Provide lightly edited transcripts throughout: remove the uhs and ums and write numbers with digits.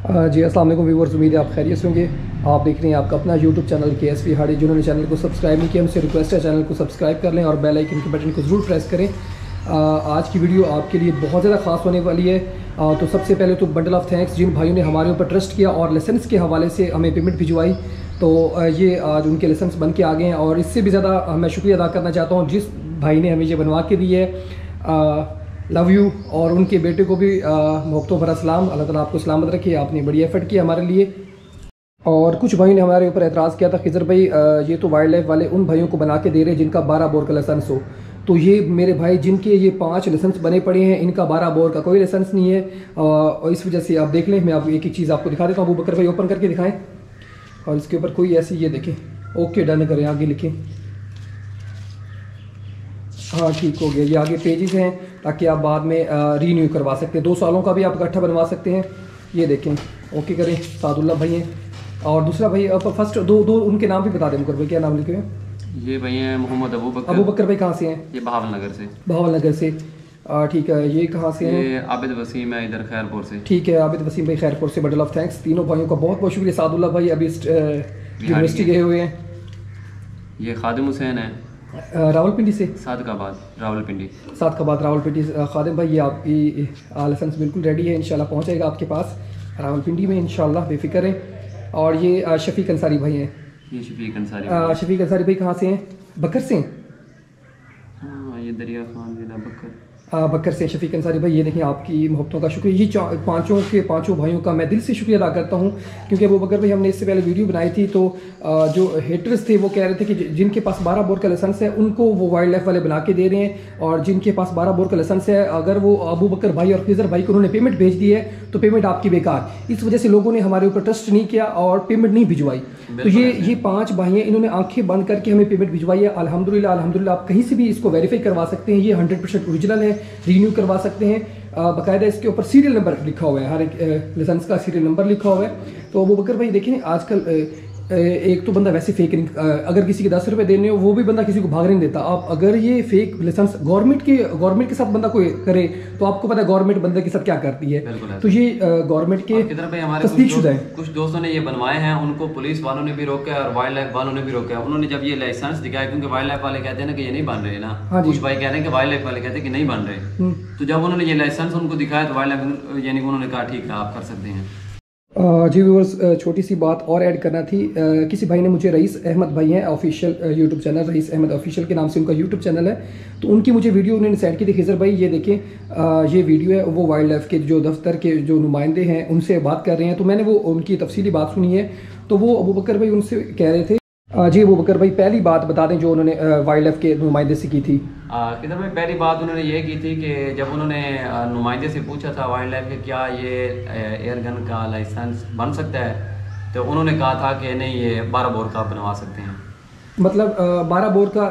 जी अस्सलाम वालेकुम व्यूअर्स, उम्मीद है आप खैरियत से होंगे। आप देख रहे हैं आपका अपना यूट्यूब चैनल KSP हाड़ी। जिन्होंने चैनल को सब्सक्राइब नहीं किया उनसे रिक्वेस्ट है चैनल को सब्सक्राइब कर लें और बेल आइकन के बटन को ज़रूर प्रेस करें। आज की वीडियो आपके लिए बहुत ज़्यादा ख़ास होने वाली है। तो सबसे पहले तो बंडल ऑफ थैंक्स जिन भाइयों ने हमारे ऊपर ट्रस्ट किया और लाइसेंस के हवाले से हमें पेमेंट भिजवाई। तो ये आज उनके लाइसेंस बन के आ गए हैं और इससे भी ज़्यादा मैं शुक्रिया अदा करना चाहता हूँ जिस भाई ने हमें ये बनवा के दी है। Love you. और उनके बेटे को भी मोहब्बतों भरा सलाम। अल्लाह ताला आपको सलामत रखे। आपने बड़ी एफर्ट किया हमारे लिए। और कुछ भाई ने हमारे ऊपर एतराज़ किया था, खिजर भाई ये तो वाइल्ड लाइफ वाले उन भाइयों को बना के दे रहे हैं जिनका 12 बोर का लाइसेंस हो। तो ये मेरे भाई जिनके ये 5 लाइसेंस बने पड़े हैं, इनका 12 बोर का कोई लाइसेंस नहीं है। और इस वजह से आप देख लें, मैं आप एक चीज़ आपको दिखा देता हूँ। अबू बकर भाई ओपन करके दिखाएँ और इसके ऊपर कोई ऐसी ये देखें, ओके डन करें, आगे लिखें। हाँ ठीक हो गया। ये आगे पेजेस हैं ताकि आप बाद में रीन्यू करवा सकते हैं। 2 सालों का भी आप इकट्ठा बनवा सकते हैं। ये देखें, ओके करें। सादुल्ला भाई हैं और दूसरा भाई फर्स्ट दो उनके नाम भी बता दें। मुकर भाई क्या नाम लिखे हैं? ये भाई हैं मोहम्मद अबू बकर भाई कहाँ से हैं? ये बहावलनगर से। बहावलनगर से, ठीक है। ये कहाँ से हैं? ये आबिद वसीम है, इधर खैरपुर से। ठीक है, आबिद वसीम भाई खैरपुर से। बंडल ऑफ थैंक्स तीनों भाइयों का बहुत बहुत शुक्रिया। सादुल्ला भाई अभी यूनिवर्सिटी गए हुए हैं। ये खादिम हुसैन है रावलपिंडी से। सादकाबाद रावलपिंडी। सादकाबाद रावलपिंडी। खादिम भाई ये आपकी लाइसेंस बिल्कुल रेडी है, इंशाल्लाह पहुँच जाएगा आपके पास रावलपिंडी में इंशाल्लाह, बेफिक्र हैं। और ये शफीक अंसारी भाई हैं। ये शफीक अंसारी। शफीक अंसारी भाई कहाँ से हैं? बकर से हैं। हाँ, ये दरिया खान जिला बकर बकर से शफीक अंसारी भाई। ये देखें आपकी मोहब्बतों का शुक्रिया। ये पाँचों भाइयों का मैं दिल से शुक्रिया अदा करता हूँ क्योंकि वो बकर भाई हमने इससे पहले वीडियो बनाई थी तो जो हेटर्स थे वो कह रहे थे कि जिनके पास 12 बोर का लाइसेंस है उनको वो वाइल्ड लाइफ वाले बना के दे रहे हैं, और जिनके पास 12 बोर का लाइसेंस है अगर वो अबू बकर भाई और खिजर भाई को उन्होंने पेमेंट भेज दी है तो पेमेंट आपकी बेकार। इस वजह से लोगों ने हमारे ऊपर ट्रस्ट नहीं किया और पेमेंट नहीं भिजवाई। तो ये 5 भाई हैं, इन्होंने आंखें बंद करके हमें पेमेंट भिजवाई है। अल्हम्दुलिल्लाह अल्हम्दुलिल्लाह। आप कहीं से भी इसको वेरीफाई करवा सकते हैं, ये 100% ओरिजिनल है, रीन्यू करवा सकते हैं। बाकायदा इसके ऊपर सीरियल नंबर लिखा हुआ है, हर एक लाइसेंस का सीरियल नंबर लिखा हुआ है। तो अबू बकर भाई देखें आजकल एक तो बंदा वैसे फेक नहीं, अगर किसी के 10 रुपए देने हो वो भी बंदा किसी को भाग नहीं देता। आप अगर ये फेक लाइसेंस गवर्नमेंट के साथ बंदा कोई करे तो आपको पता है गवर्नमेंट बंदे के साथ क्या करती है। तो ये गवर्नमेंट के तस्दीकशुदा है। कुछ दोस्तों ने ये बनवाए हैं, उनको पुलिस वालों ने भी रोका और वाइल्ड लाइफ वालों ने भी रोका। उन्होंने जब ये लाइसेंस दिखाया, क्योंकि वाइल्ड लाइफ वाले कहते हैं ना कि ये नहीं बन रहे ना, कुछ भाई कह रहे हैं कि वाइल्ड लाइफ वाले कहते हैं कि नहीं बन रहे। तो जब उन्होंने ये लाइसेंस उनको दिखाया तो वाइल्ड लाइफ यानी उन्होंने कहा ठीक है आप कर सकते हैं। जी व्यूअर्स, छोटी सी बात और ऐड करना थी। किसी भाई ने मुझे रईस अहमद भाई हैं official YouTube channel, rice Ahmad official के नाम से उनका यूट्यूब चैनल है, तो उनकी मुझे वीडियो उन्होंने सेंड की थी। खिजर भाई ये देखें, ये वीडियो है, वो वाइल्ड लाइफ के जो दफ्तर के जो नुमाइंदे हैं उनसे बात कर रहे हैं। तो मैंने वो उनकी तफसीली बात सुनी है। तो वो अबू बकर भाई उनसे कह रहे थे। जी अबू बकर भाई पहली बात बता दें जो उन्होंने वाइल्ड लाइफ के नुमाइंदे से की थी। इधर में पहली बात उन्होंने ये की थी कि जब उन्होंने नुमाइंदे से पूछा था वाइल्ड लाइफ के क्या ये एयर गन का लाइसेंस बन सकता है, तो उन्होंने कहा था कि नहीं ये 12 बोर का बनवा सकते हैं। मतलब 12 बोर का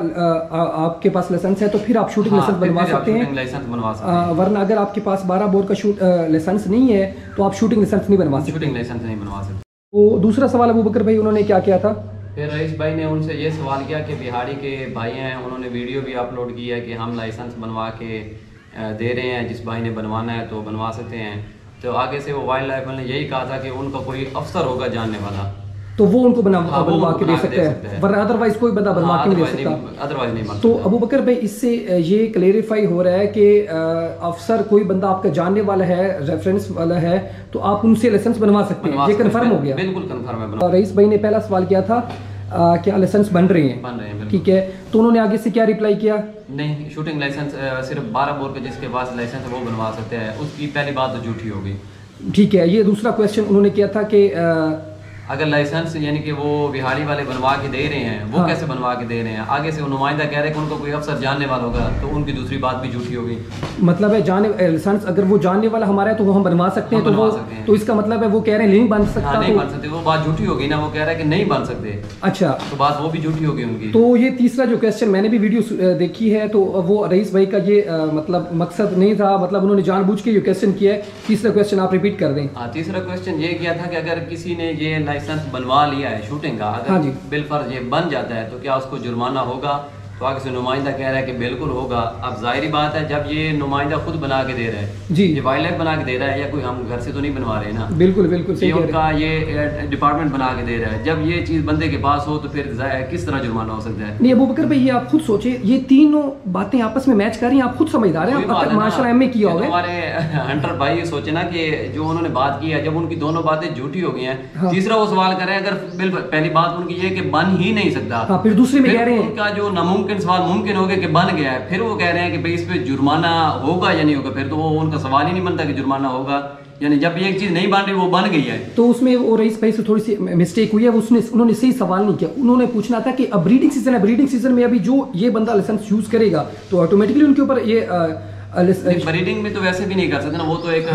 आपके पास लाइसेंस है तो फिर आप शूटिंग लाइसेंस बनवा सकते हैं। लाइसेंस बनवा सकते हैं। वरना अगर आपके पास 12 बोर का लाइसेंस नहीं है तो आप शूटिंग लाइसेंस नहीं बनवा सकते। शूटिंग लाइसेंस नहीं बनवा सकते। तो दूसरा सवाल अबू बकर भाई उन्होंने क्या किया था? फिर रईस भाई ने उनसे ये सवाल किया कि बिहारी के भाई हैं, उन्होंने वीडियो भी अपलोड की है कि हम लाइसेंस बनवा के दे रहे हैं, जिस भाई ने बनवाना है तो बनवा सकते हैं। तो आगे से वो वाइल्ड लाइफ ने यही कहा था कि उनका कोई अफसर होगा जानने वाला तो वो उनको बनवा के दे सकते हैं, वरना अदरवाइज कोई बंदा बनवा के नहीं दे सकता, अदरवाइज नहीं। तो अबू बकर भाई इससे ये क्लेरिफाई हो रहा है कि अफसर कोई बंदा आपका जानने वाला है, रेफरेंस वाला है, तो आप उनसे लाइसेंस बनवा सकते हैं। ये कंफर्म हो गया? बिल्कुल कंफर्म है। रईस भाई ने पहला सवाल किया था क्या लाइसेंस बन रहे हैं? ठीक है, तो उन्होंने आगे से क्या रिप्लाई किया? नहीं, शूटिंग लाइसेंस सिर्फ 12 बोर के जिसके पास लाइसेंस है वो बनवा सकते हैं। उसकी पहली बात तो झूठी हो गई। ठीक है, ये दूसरा क्वेश्चन उन्होंने किया था कि अगर लाइसेंस यानी कि वो बिहारी वाले बनवा के दे रहे हैं, वो कैसे बनवा के दे रहे हैं? आगे से वो नुमाइंदा कह रहे हैं कि उनको कोई अफसर जानने वाला होगा, तो उनकी दूसरी बात भी झूठी होगी। मतलब है लाइसेंस अगर वो जानने वाला हमारा है तो वो हम बनवा सकते हैं, तो इसका मतलब है वो कह रहे हैं नहीं बन सकता। नहीं बन सकते, वो बात झूठी होगी ना। वो कह रहा है कि नहीं बन सकते। अच्छा, तो बात वो भी झूठी होगी उनकी। तो ये तीसरा जो क्वेश्चन मैंने भी वीडियो देखी है, तो वो रईस भाई का ये मतलब मकसद नहीं था, मतलब उन्होंने जानबूझ के ये क्वेश्चन किया है। तीसरा क्वेश्चन आप रिपीट कर दें। तीसरा क्वेश्चन ये किया था कि अगर किसी ने ये लाइसेंस बनवा लिया है शूटिंग का, अगर बिलफर्ज ये बन जाता है तो क्या उसको जुर्माना होगा? तो आगे से नुमाइंदा कह रहा है कि बिल्कुल होगा। अब जाहिर बात है जब ये नुमाइंदा खुद बना के दे रहा है जी, ये वाइल्ड लाइफ बना के दे रहा है, या कोई हम घर से तो नहीं बनवा रहे ना। बिल्कुल बिल्कुल सही ये कह उनका ये डिपार्टमेंट बना के दे रहा है। जब ये चीज़ बंदे के पास हो तो फिर किस तरह जुर्माना हो सकता है। नहीं अबू बकर भाई, ये आप खुद सोचे, ये तीनों बातें आपस में मैच कर रही हैं, आप खुद समझदार हैं, आप माशाल्लाह एमए किया हुआ है। हमारे हंटर भाई सोचे ना कि जो उन्होंने बात की है, जब उनकी दोनों बातें झूठी हो गई हैं, हाँ। तीसरा वो सवाल कर रहे हैं, अगर पहली बात उनकी ये कि बन ही नहीं सकता, हाँ, फिर दूसरे में कह रहे हैं उनका जो नामुमकिन सवाल मुमकिन हो गया कि बन गया है, फिर वो कह रहे हैं कि भाई इस पे जुर्माना होगा या नहीं होगा। फिर तो वो उनका सवाल ही नहीं बनता कि जुर्माना होगा, यानी जब एक चीज नहीं बन रही वो बन गई है। तो उसमें वो रईस भाई से थोड़ी सी मिस्टेक हुई है, उन्होंने सही सवाल नहीं किया। उन्होंने पूछना था कि अब ब्रीडिंग सीजन है, ब्रीडिंग सीजन में अभी जो ये बंदा लाइसेंस यूज करेगा तो ऑटोमेटिकली उनके ऊपर ये ब्रीडिंग में तो वैसे भी नहीं कर सकते ना, वो तो एक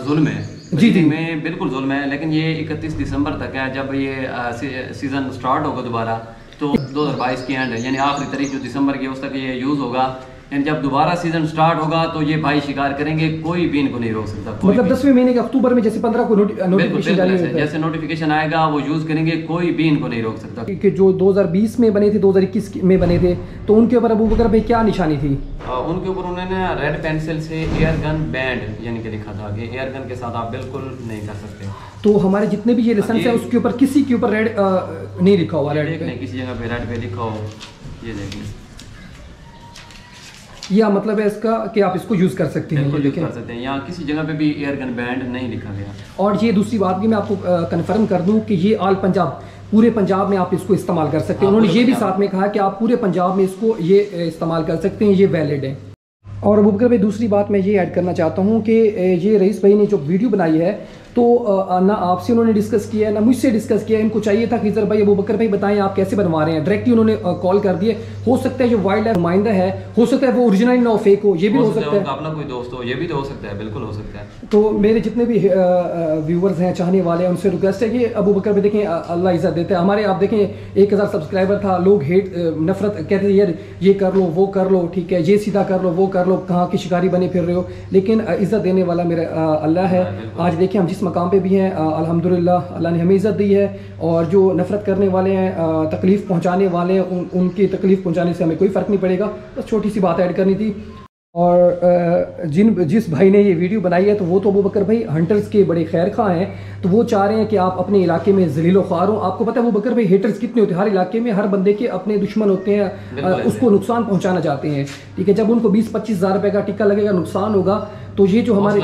जुल्म है जी जी में, बिल्कुल जुल्म है। लेकिन ये 31 दिसंबर तक है, जब ये सीजन स्टार्ट होगा दोबारा तो 2022 की एंड है, यानी आखिरी तारीख जो दिसंबर की उस तक ये यूज होगा। यानी जब दोबारा सीजन स्टार्ट होगा तो ये भाई शिकार करेंगे, कोई भी इनको नहीं रोक सकता। मतलब 10वें महीने के अक्टूबर में जैसे 15 को नोटिफिकेशन जारी होता है, जैसे नोटिफिकेशन आएगा वो यूज करेंगे, कोई भी इनको नहीं रोक सकता। कि जो 2020 में बने थे, 2021 में बने थे, तो उनके ऊपर अबू बकर भाई क्या निशानी थी? उनके ऊपर उन्होंने रेड पेंसिल से एयर गन बैंड यानी कि लिखा था कि एयर गन के साथ आप बिल्कुल नहीं कर सकते। तो हमारे जितने भी ये लाइसेंस है उसके ऊपर किसी के ऊपर रेड नहीं लिखा हुआ, रेड नहीं किसी जगह पे रेड पे लिखा हो, ये देखिए। या मतलब है इसका कि आप इसको यूज कर सकते हैं, यूज कर सकते हैं, यहाँ किसी जगह पे भी एयर गन बैंड नहीं लिखा गया। और ये दूसरी बात भी मैं आपको कंफर्म कर दूं कि ये ऑल पंजाब, पूरे पंजाब में आप इसको इस्तेमाल कर सकते हैं। उन्होंने ये भी साथ में कहा कि आप पूरे पंजाब में इसको ये इस्तेमाल कर सकते हैं, ये वैलिड है। और अबू बकर भाई दूसरी बात मैं ये ऐड करना चाहता हूँ कि ये रईस भाई ने जो वीडियो बनाई है तो ना आपसे उन्होंने डिस्कस किया है ना मुझसे डिस्कस किया है। इनको चाहिए था कि भाई अबू बकर भाई बताएं आप कैसे बनवा रहे हैं, डायरेक्टली उन्होंने कॉल कर दिए। हो सकता है जो वाइल्ड लाइफ नुमाइंदा है, हो सकता है वो ओरिजिनल ना हो, फेक हो, ये भी हो सकता है, अपना कोई दोस्त हो, ये भी तो हो सकता है, बिल्कुल हो सकता है। तो मेरे जितने भी व्यूवर्स हैं, चाहने वाले हैं, उनसे रिक्वेस्ट है कि अबू बकर भाई देखें, अल्लाह इज्जत देता है। हमारे आप देखें 1000 सब्सक्राइबर था, लोग हेट नफरत कहते थे यार ये कर लो वो कर लो, ठीक है ये सीधा कर लो वो कर लो, कहाँ की शिकारी बने फिर रहे हो। लेकिन इज्जत देने वाला मेरा अल्लाह है। आज देखिए हम जिस मकाम पे भी हैं अल्हम्दुलिल्लाह अल्लाह ने हमें इज़्ज़त दी है। और जो नफ़रत करने वाले हैं, तकलीफ़ पहुंचाने वाले हैं, उनकी तकलीफ़ पहुंचाने से हमें कोई फ़र्क नहीं पड़ेगा। बस छोटी सी बात ऐड करनी थी। और जिस भाई ने ये वीडियो बनाई है तो वो तो अबू बकर भाई हंटर्स के बड़े खैर खा हैं, तो वो चाह रहे हैं कि आप अपने इलाके में जलीलो ख्वार हो। आपको पता है अबू बकर भाई हेटर्स कितने होते हैं, हर इलाके में हर बंदे के अपने दुश्मन होते हैं, उसको नुकसान पहुंचाना चाहते हैं, ठीक है। जब उनको 20-25 हज़ार रुपये का टिक्का लगेगा, नुकसान होगा, तो ये जो हमारी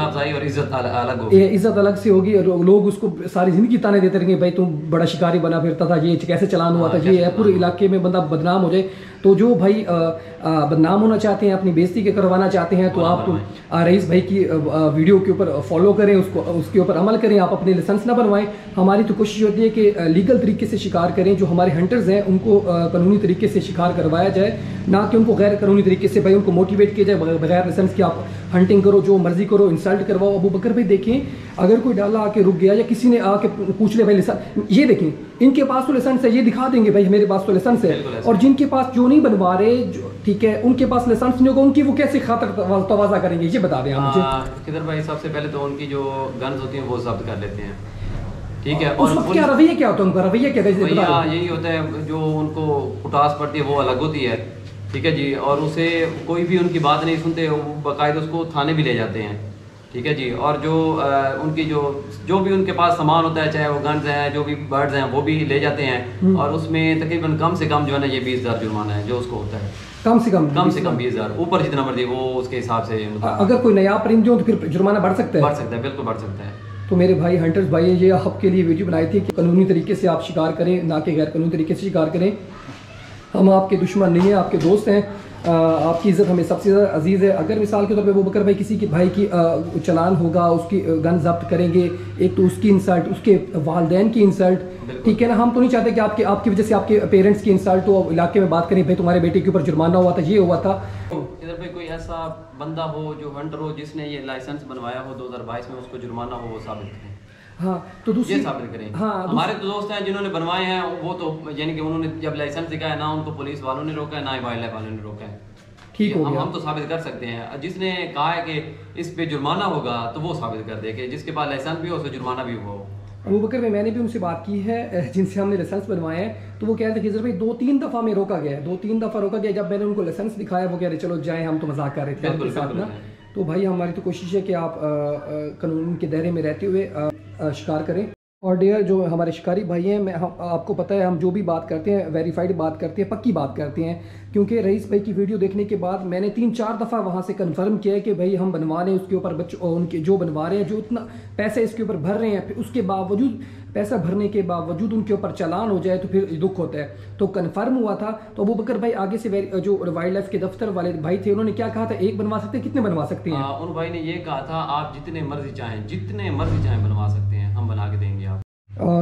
इज्जत अलग से होगी। लोग उसको सारी जिंदगी ताने देते रहेंगे, भाई तुम बड़ा शिकारी बना फिरता था, ये कैसे चलान हुआ था, ये है, पूरे इलाके में बंदा बदनाम हो जाए। तो जो भाई बदनाम होना चाहते हैं, अपनी बेइज्जती के करवाना चाहते हैं, तो आप रईस भाई की वीडियो के ऊपर फॉलो करें, उसके ऊपर अमल करें, आप अपने लाइसेंस ना बनवाएं। हमारी तो कोशिश होती है कि लीगल तरीके से शिकार करें, जो हमारे हंटर्स हैं उनको कानूनी तरीके से शिकार करवाया जाए, ना कि उनको गैर कानूनी तरीके से भाई उनको मोटिवेट किया जाए बगैर लाइसेंस के आप हंटिंग करो, जो मर्जी करो, इंसल्ट करवाओ। अबू बकर भाई देखें, अगर कोई डाला आके रुक गया या किसी ने आके पूछ ले भाई लाइसेंस, ये देखें इनके पास तो लाइसेंस है, ये दिखा देंगे भाई मेरे पास तो लाइसेंस है। और जिनके पास जो नहीं बनवा रहे, ठीक है, उनके पास लाइसेंस नहीं होगा, उनकी वो कैसे खातर तवाज़ा करेंगे, ये बता दें आप मुझे। किधर भाई सबसे पहले तो उनकी जो गन्स होती हैं वो जब्त कर लेते हैं, ठीक है। और क्या रवैया क्या होता है उनका, रवैया क्या यही होता है, जो उनको कुटास पड़ती है वो अलग होती है, ठीक है जी। और उसे कोई भी उनकी बात नहीं सुनते, वो बाकायदा उसको थाने भी ले जाते हैं, ठीक है जी। और जो उनकी जो भी उनके पास सामान होता है, चाहे वो गन्स हैं, जो भी बर्ड्स हैं, वो भी ले जाते हैं। और उसमें तकरीबन कम से कम जो है ना ये 20,000 जुर्माना है जो उसको होता है, कम से कम 20,000, ऊपर जितना मर्जी वो उसके हिसाब से। अगर कोई नया परिंदे हो तो फिर जुर्माना बढ़ सकता है, बिल्कुल बढ़ सकता है। तो मेरे भाई हंटर्स भाई, ये आपके लिए वीडियो बनाई थी कि कानूनी तरीके से आप शिकार करें, ना कि गैर कानूनी तरीके से शिकार करें। हम आपके दुश्मन नहीं हैं, आपके दोस्त हैं। आपकी इज़्ज़त हमें सबसे ज़्यादा अजीज़ है। अगर मिसाल के तौर पे अबू बकर भाई किसी के भाई की चलान होगा, उसकी गन जब्त करेंगे, एक तो उसकी इंसल्ट, उसके वालदैन की इंसल्ट, ठीक है ना। हम तो नहीं चाहते कि आपकी वजह से आपके पेरेंट्स की इंसल्ट हो, इलाके में बात करें भाई तुम्हारे बेटे के ऊपर जुर्माना हुआ था, ये हुआ था। इधर पे कोई ऐसा बंदा हो जो हंटर हो, जिसने ये लाइसेंस बनवाया हो 2022 में, उसको जुर्माना हो, वो साबित करें। हाँ, तो दूसरी साबित करें। हाँ, हमारे तो दोस्त हैं जिन्होंने बनवाए हैं, वो तो यानी कि उन्होंने जब लाइसेंस दिखाया ना, उनको पुलिस वालों ने रोका है, ना ही वाइल्ड लाइफ वालों ने रोका है, ठीक हो गया। हम तो साबित कर सकते हैं। जिसने कहा है कि इस पे जुर्माना होगा तो वो साबित कर दे कि जिसके पास लाइसेंस भी हो उसे जुर्माना भी हुआ हो। अबू बकर भाई मैंने भी उनसे बात की है जिनसे हमने लाइसेंस बनवाए हैं, तो वो कह रहे थे खिजर भाई 2-3 दफ़ा में रोका गया है, 2-3 दफ़ा रोका गया। जब मैंने उनको लाइसेंस दिखाया वो कह रहे चलो जाएँ, हम तो मजाक कर रहे थे आपके साथ ना। तो भाई हमारी तो कोशिश है कि आप कानून के दायरे में रहते हुए शिकार करें। और डियर जो हमारे शिकारी भाई हैं, आपको पता है हम जो भी बात करते हैं वेरीफाइड बात करते हैं, पक्की बात करते हैं, क्योंकि रईस भाई की वीडियो देखने के बाद मैंने 3-4 दफ़ा वहाँ से कंफर्म किया है कि भाई हम बनवा रहे हैं उसके ऊपर उनके जो बनवा रहे हैं, जो इतना पैसे इसके ऊपर भर रहे हैं, फिर उसके बावजूद पैसा भरने के बावजूद उनके ऊपर चालान हो जाए तो फिर दुख होता है। तो कंफर्म हुआ था। तो अबू बकर भाई आगे से जो वाइल्ड लाइफ के दफ्तर वाले भाई थे उन्होंने क्या कहा था, एक बनवा सकते हैं, कितने बनवा सकते हैं? उन भाई ने ये कहा था आप जितने मर्जी चाहें बनवा सकते हैं, हम बना के देंगे आप।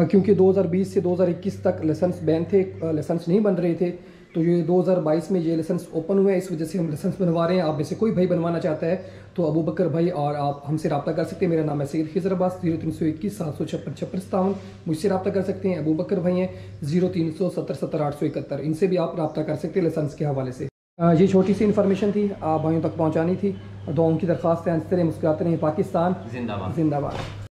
क्योंकि 2020 से 2021 तक लाइसेंस बैन थे, लाइसेंस नहीं बन रहे थे, तो ये 2022 में ये लाइसेंस ओपन हुए हैं, इस वजह से हम लाइसेंस बनवा रहे हैं। आप में से कोई भाई बनवाना चाहता है तो अबू बकर भाई और आप हमसे रब्ता कर सकते हैं। मेरा नाम है सैयद खिजर अब्बास, 0321 756 5657 मुझसे रब्ता कर सकते हैं। अबू बकर भाई हैं 0370 70 871, इनसे भी आप रब्ता कर सकते हैं लाइसेंस के हवाले से। ये छोटी सी इन्फॉर्मेशन थी, आप भाइयों तक पहुँचानी थी। दुआओं की दरख्वास्त है, हंसते रहे मुस्कुराते रहे, पाकिस्तान जिंदाबाद। जिंदाबाद।